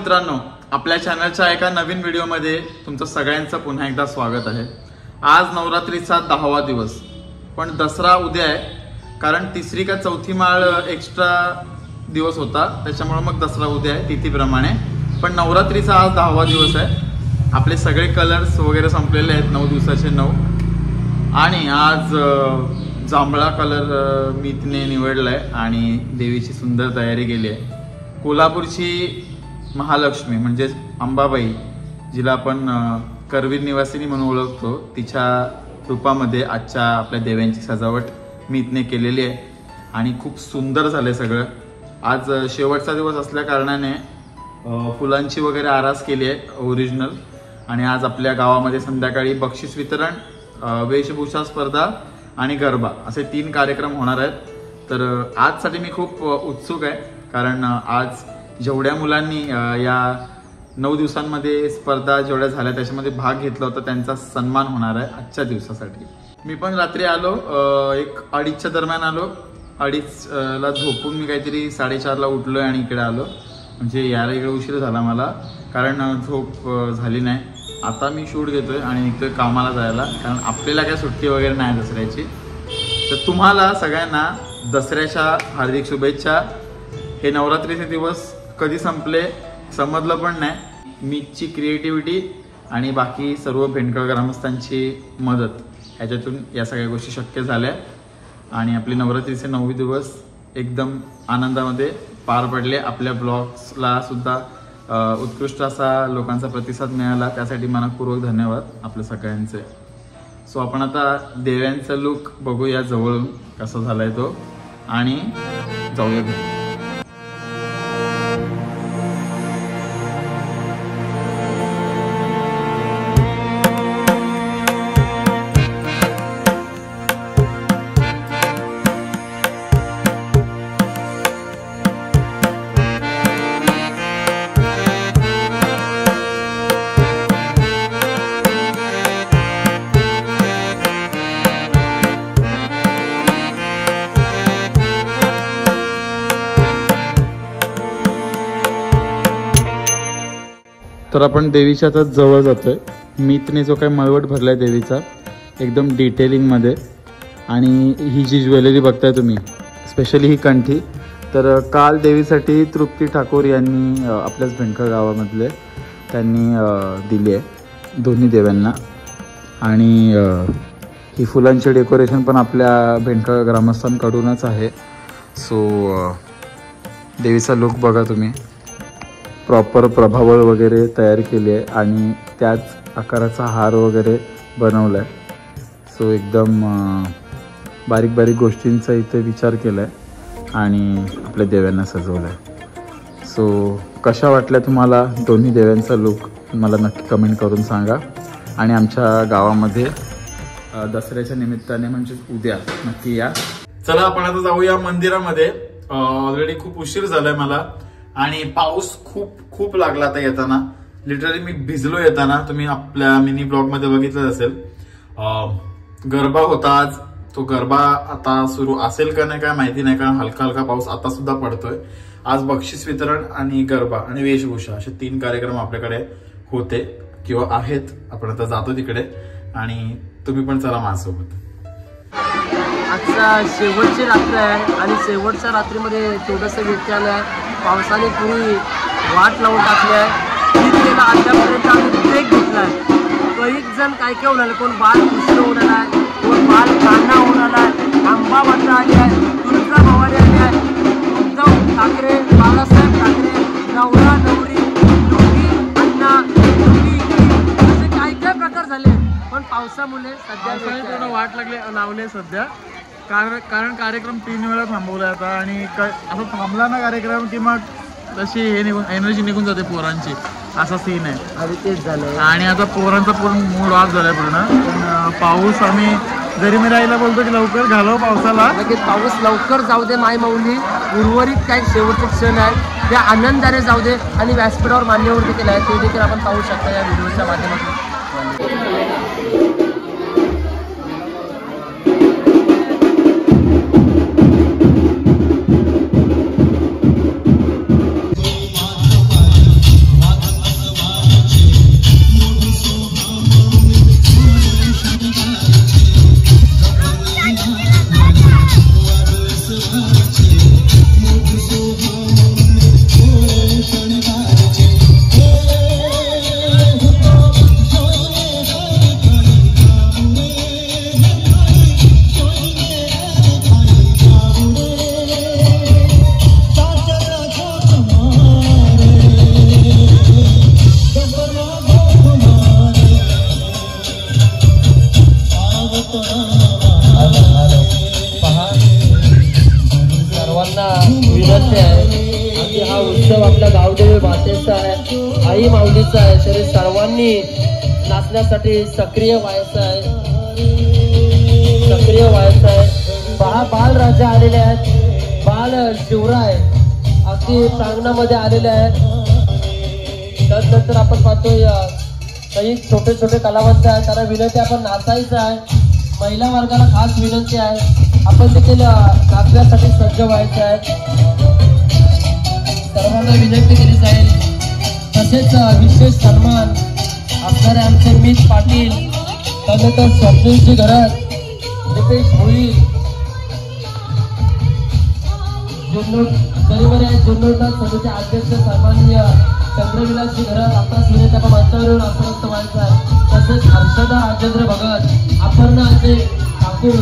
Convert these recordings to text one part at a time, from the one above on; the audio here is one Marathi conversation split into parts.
मित्रांनो, आपल्या चॅनलच्या एका नवीन व्हिडिओमध्ये तुमचं सगळ्यांचं पुन्हा एकदा स्वागत आहे। आज नवरात्रीचा 10वा दिवस, पण दसरा उद्या आहे। कारण तिसरी का चौथी माळ एक्स्ट्रा दिवस होता, त्याच्यामुळे मग दसरा उद्या आहे तिथीप्रमाणे। पण नवरात्रीचा आज 10वा दिवस आहे। आपले सगळे कलर्स वगैरे संपलेले आहेत, 9 दिवसाचे 9। आणि आज जांभळा कलर मीतने निवडलाय आणि देवीची सुंदर तयारी केली आहे। कोल्हापूरची महालक्ष्मी म्हणजे अंबाबाई, जिला आपण करवीर निवासिनी म्हणून ओळखतो, तिच्या रूपामध्ये आजच्या आपल्या देव्यांची सजावट मीतने केलेली आहे आणि खूप सुंदर झाले सगळं। आज शेवटचा दिवस असल्या कारणाने फुलांची वगैरे आरास केली आहे ओरिजिनल। आणि आज आपल्या गावामध्ये संध्याकाळी बक्षीस वितरण, वेशभूषा स्पर्धा आणि गरबा असे 3 कार्यक्रम होणार आहेत। तर आजसाठी मी खूप उत्सुक आहे, कारण आज जेवढ्या मुलांनी या 9 दिवसांमध्ये स्पर्धा जेवढ्या झाल्या त्याच्यामध्ये भाग घेतला होता त्यांचा सन्मान होणार आहे आजच्या दिवसासाठी। मी पण रात्री आलो, 1-2:30च्या दरम्यान आलो। 2:30ला झोपून मी काहीतरी 4:30ला उठलोय आणि इकडे आलो, म्हणजे यायला इकडे उशीर झाला मला, कारण झोप झाली नाही। आता मी शूट घेतोय आणि निघतोय कामाला जायला, कारण आपल्याला काय सुट्टी वगैरे नाही दसऱ्याची। तर तुम्हाला सगळ्यांना दसऱ्याच्या हार्दिक शुभेच्छा। हे नवरात्रीचे दिवस कधी संपले समजलं पण नाही। मीची क्रिएटिव्हिटी आणि बाकी सर्व भेंडकळ ग्रामस्थांची मदत ह्याच्यातून या सगळ्या गोष्टी शक्य झाल्या आणि आपले नवरात्रीचे 9 दिवस एकदम आनंदामध्ये पार पडले। आपल्या ब्लॉग्सला सुद्धा उत्कृष्ट असा लोकांचा प्रतिसाद मिळाला, त्यासाठी मनपूर्वक धन्यवाद आपल्या सगळ्यांचे। सो आपण आता देव्यांचा लुक बघूया जवळून कसा झालाय तो, आणि जाऊया घरी। तर आपण देवीच्या आता जवळ जातोय। मीतने जो काही मळवट भरलाय देवीचा एकदम डिटेलिंगमध्ये, आणि ही जी ज्वेलरी बघताय तुम्ही, स्पेशली ही कंठी, तर काल देवीसाठी तृप्ती ठाकूर यांनी आपल्याच भेंडकळ गावामधले त्यांनी दिली आहे दोन्ही देव्यांना। आणि ही फुलांचे डेकोरेशन पण आपल्या भेंडकळ ग्रामस्थांकडूनच आहे। सो देवीचा लुक बघा तुम्ही, प्रॉपर प्रभावळ वगैरे तयार केली आहे आणि त्याच आकाराचा हार वगैरे बनवला आहे। सो एकदम बारीक बारीक गोष्टींचा इथे विचार केला आहे आणि आपल्या देव्यांना सजवलं आहे। सो कशा वाटल्या तुम्हाला दोन्ही देव्यांचा लुक, मला नक्की कमेंट करून सांगा। आणि आमच्या गावामध्ये दसऱ्याच्या निमित्ताने म्हणजे उद्या नक्की या। चला आपण आता जाऊया मंदिरामध्ये। ऑलरेडी खूप उशीर झालाय मला आणि पाऊस खूप लागला आता येताना। लिटरली मी भिजलो येताना, तुम्ही आपल्या मिनी ब्लॉग मध्ये बघितलं असेल। गरबा होता आज, तो गरबा आता सुरू असेल का नाही काय माहिती नाही, कारण हलका हलका पाऊस आता सुद्धा पडतोय। आज बक्षीस वितरण आणि गरबा आणि वेशभूषा असे 3 कार्यक्रम आपल्याकडे होते किंवा आहेत। आपण आता जातो तिकडे आणि तुम्ही पण चला माझ्यासोबत। आजचा शेवटची रात्र आहे आणि शेवटच्या रात्रीमध्ये थोडंसं व्यत्यय आलं। पावसाने पुरी वाट लावून टाकली आहे। मीतनेला आल्यापर्यंत आम्ही ब्रेक घेतला आहे। काही जण काय काय होणार, कोण बाल कृष्ण होणार आहे, कोण बाल कान्हा होणार आहे, आंबा माता आली आहे, तुळजा भवानी आली आहे, उद्धव ठाकरे, बाळासाहेब ठाकरे, नवरा नवरी, दोघी अण्णा, दोघी असे काय काय प्रकार झाले। पण पावसामुळे सध्या वाट लावले सध्या, कारण कार्यक्रम 3 वेळा थांबवला आता, आणि असं थांबला ना कार्यक्रम की मग तशी हे निघून एनर्जी निघून जाते पोरांची, असा सीन आहे। आणि तेच झालं, आणि आता पोरांचा पूर्ण मूड ऑफ झालाय पूर्ण। पण पाऊस आम्ही जरी मी राहिला बोलतो की लवकर घालव पावसाला, लगेच पाऊस लवकर जाऊ दे माय माऊली। उर्वरित काही शेवटचे क्षण आहेत त्या आनंदाने जाऊ दे, आणि व्यासपीठावर मान्यवर देखील आहे, ते देखील आपण पाहू शकता या व्हिडिओच्या माध्यमातून। पहा सर्वांना विनंती आहे की हा उत्सव आपल्या गावदेवी मातेचा आहे, आई माऊलीचा आहे, तरी सर्वांनी नाचण्यासाठी सक्रिय व्हायचं आहे, सक्रिय व्हायचं आहे। पहा बालराजा आलेले आहेत, बाल शिवराय अगदी प्रांगणामध्ये आलेले आहेत। त्यानंतर आपण पाहतोय काही छोटे छोटे कलावंत आहेत, त्यांना विनंती आपण नाचायचं आहे। महिला वर्गाला खास विनंती आहे आपण देखील नाचण्यासाठी सज्ज व्हायचं आहे, सर्वांना विनंती केली जाईल। तसेच विशेष सन्मान असणारे आमचे मीत पाटील, त्यानंतर स्वप्नीलजी घरात, नितेश भोई, जुन्नर समिती अध्यक्ष सन्माननीय चंद्रविलासजी घरात आपणास विनंती आपण मंचावरून आसनस्थ व्हायचं आहे। तसेच हर्षदा राजेंद्र भगत, अपर्णा अजय ठाकूर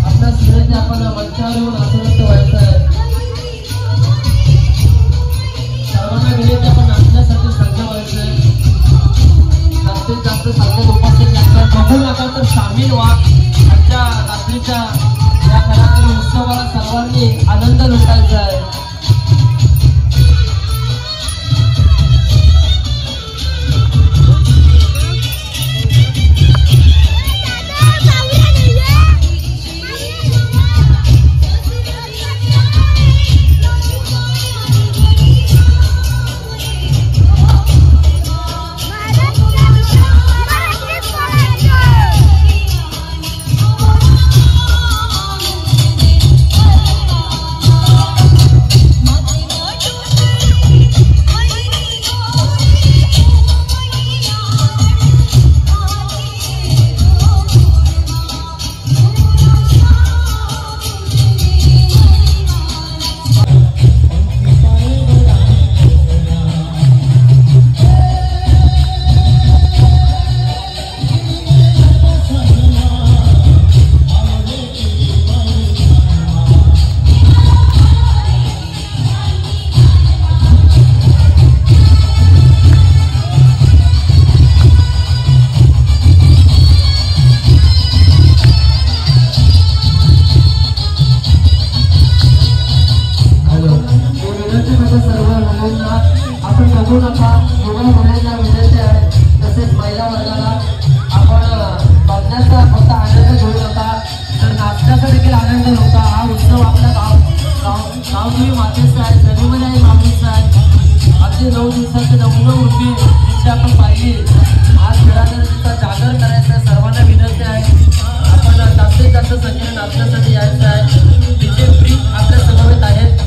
आपणास विनंती आपण मंचावरून आसनस्थ व्हायचं आहे। सर्वांना विनंती आपण नाचण्यासाठी सज्ज व्हायचं आहे। जास्तीत जास्त संख्येत उपस्थित लागतात, बघू नका तर सामील व्हा। आजच्या रात्रीच्या या कलाकारी उत्सवाला सर्वांनी आनंद लुटायचा आहे। आपण बघू नका, युवा मुलांना विनंती आहे, तसेच महिला वर्गाला आपण बघण्याचा फक्त आनंद घेऊ नका तर नाचण्याचा देखील आनंद होता। हा उत्सव आपल्या गावदेवी मातेचा आहे, जन्मदायी माऊलीचा आहे। अगदी 9 दिवसाचे 9 उभी दिवशी आपण पाहिली। आज खेळाडूंचा जागर करायचा, सर्वांना विनंती आहे आपण जास्तीत जास्त संख्येने नाचण्यासाठी यायचं आहे। तिथे फ्री आपल्या समवेत आहेत।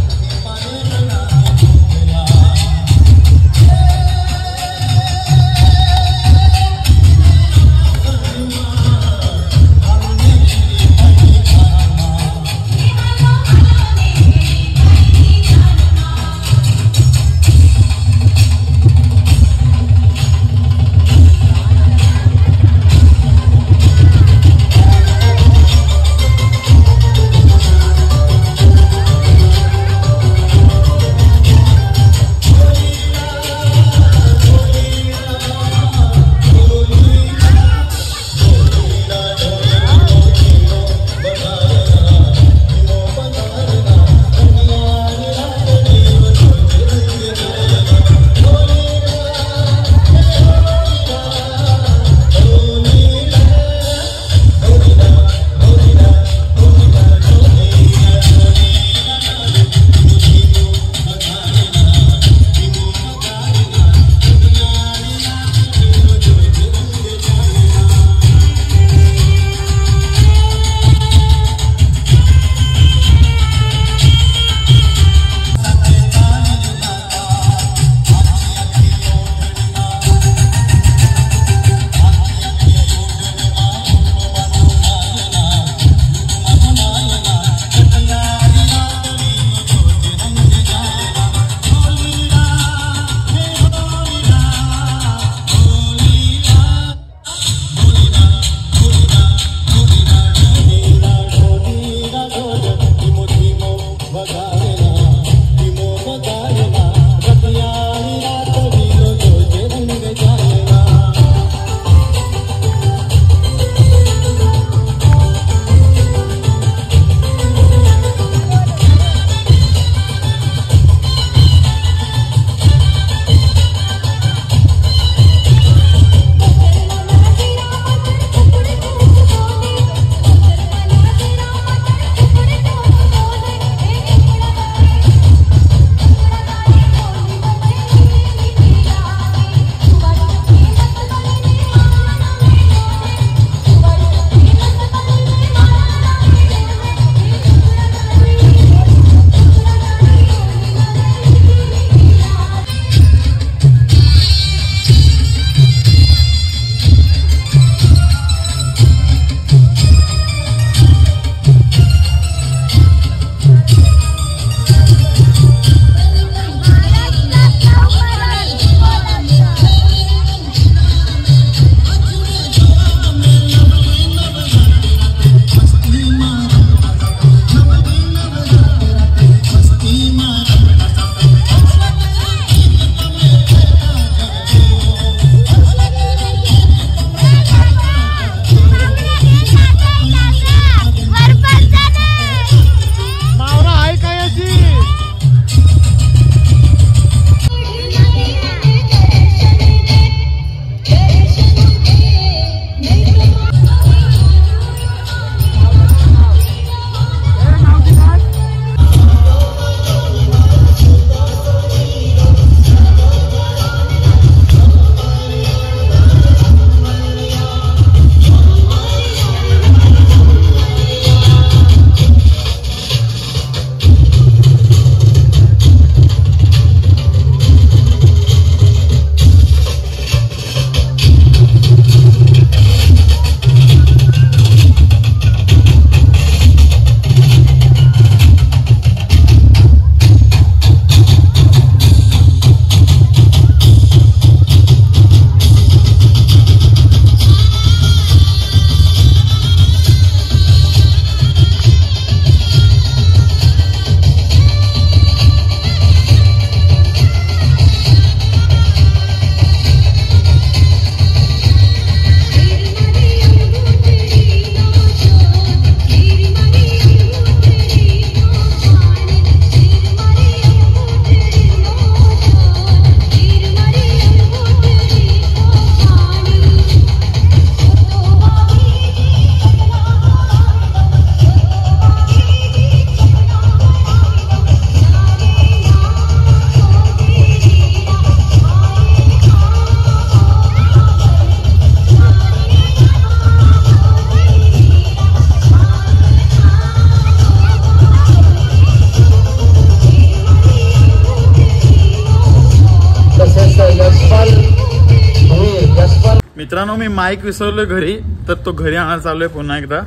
मित्रांनो मी माईक विसरलोय घरी, तर तो घरी आणायला चालू आहे पुन्हा एकदा,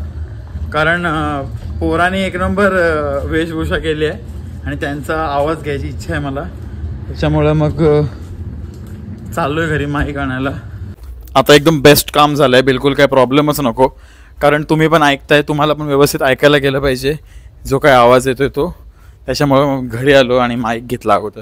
कारण पोराने एक नंबर वेशभूषा केली आहे आणि त्यांचा आवाज घ्यायची इच्छा आहे मला, त्याच्यामुळे मग चाललोय घरी माईक आणायला. आता एकदम बेस्ट काम झालंय, बिलकुल काय प्रॉब्लेमच नको, कारण तुम्ही पण ऐकताय, तुम्हाला पण व्यवस्थित ऐकायला गेलं पाहिजे जो काय आवाज येतोय तो, त्याच्यामुळे मग घरी आलो आणि माईक घेतला अगोदर.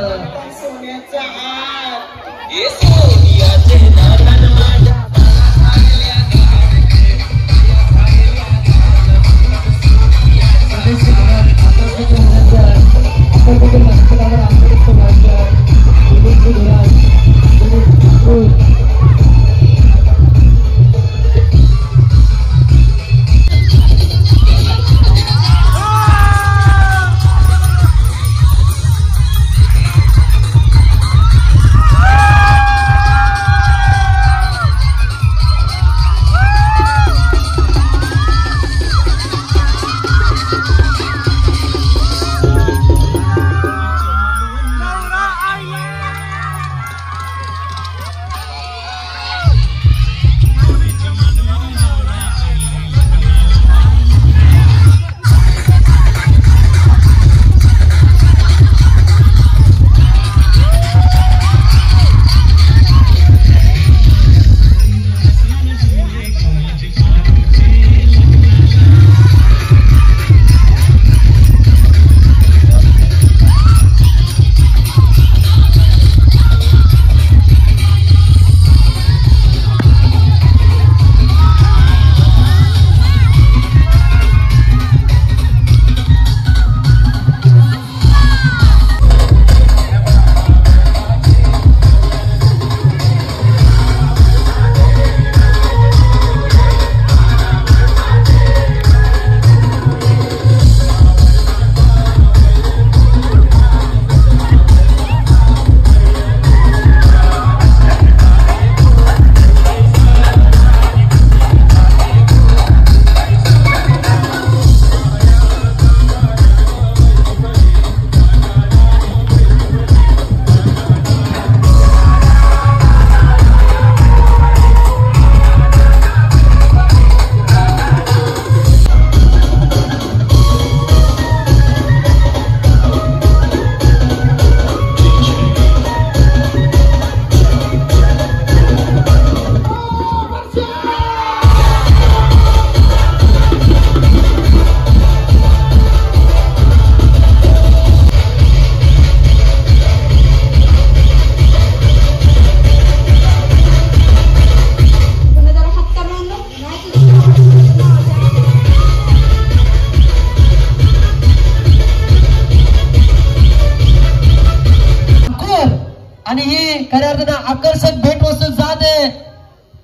सोन्याचा हार आणि ही खऱ्या अर्थानं आकर्षक भेट वस्तू जाते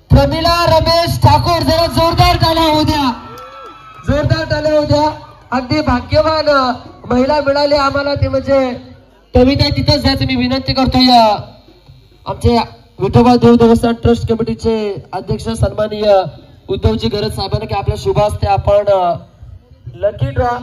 प्रमिला रमेश ठाकूर. जरा जोरदार टाळ्या होऊ द्या, जोरदार टाळ्या होऊ द्या. अगदी भाग्यवान महिला मिळाली आम्हाला, ते म्हणजे कविता तिथंच जायचं मी विनंती करतोय. आमचे विठोबा देव देवस्थान ट्रस्ट कमिटीचे अध्यक्ष सन्माननीय उद्धवजी गरज साहेबांना की आपल्या शुभ हस्ते आपण lucky draw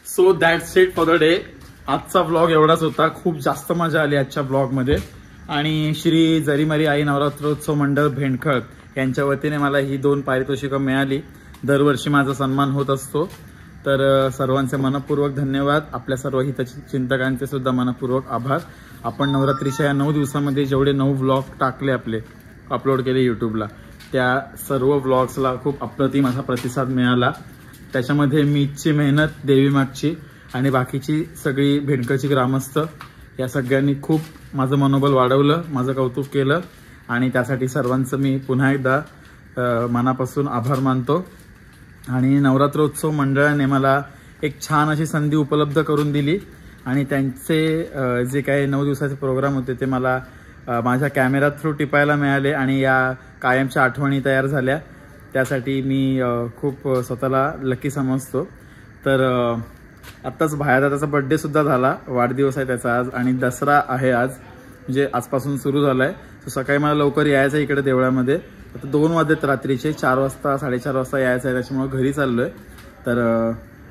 so that's it for the day. आजचा व्लॉग एवढाच होता. खूप जास्त मजा आली आजच्या व्लॉगमध्ये. आणि श्री जरीमरी आई नवरात्रोत्सव मंडळ भेंडखळ यांच्या वतीने मला ही 2 पारितोषिकं मिळाली. दरवर्षी माझा सन्मान होत असतो. तर सर्वांचे मनपूर्वक धन्यवाद. आपल्या सर्व हितचिंतकांचे सुद्धा मनपूर्वक आभार. आपण नवरात्रीच्या या 9 दिवसामध्ये जेवढे 9 व्लॉग टाकले आपले अपलोड केले यूट्यूबला, त्या सर्व व्लॉग्सला खूप अप्रतिम असा प्रतिसाद मिळाला. त्याच्यामध्ये मीची मेहनत, देवीमागची आणि बाकीची सगळी भेंडकळची ग्रामस्थ या सगळ्यांनी खूप माझं मनोबल वाढवलं, माझं कौतुक केलं. आणि त्यासाठी सर्वांचं मी पुन्हा एकदा मनापासून आभार मानतो. आणि नवरात्रोत्सव मंडळाने मला एक छान अशी संधी उपलब्ध करून दिली. आणि त्यांचे जे काही 9 दिवसाचे प्रोग्राम होते ते मला माझ्या कॅमेरा थ्रू टिपायला मिळाले आणि या कायमच्या आठवणी तयार झाल्या. त्यासाठी मी खूप स्वतःला लकी समजतो. तर आत्ताच भायादादाचा बड्डे सुद्धा झाला. वाढदिवस आहे त्याचा आज आणि दसरा आहे आज, म्हणजे आजपासून सुरू झाला आहे. सो सकाळी मला लवकर यायचं आहे इकडे देवळामध्ये. आता 2 वाजलेत रात्रीचे. 4 वाजता 4:30 वाजता यायचं आहे, त्याच्यामुळे घरी चाललो आहे. तर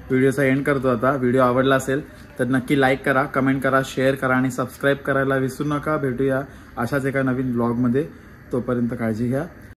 व्हिडिओचा एंड करतो आता. व्हिडिओ आवडला असेल तर नक्की लाईक करा, कमेंट करा, शेअर करा आणि सबस्क्राईब करायला विसरू नका. भेटूया अशाच एका नवीन ब्लॉगमध्ये. तोपर्यंत काळजी घ्या.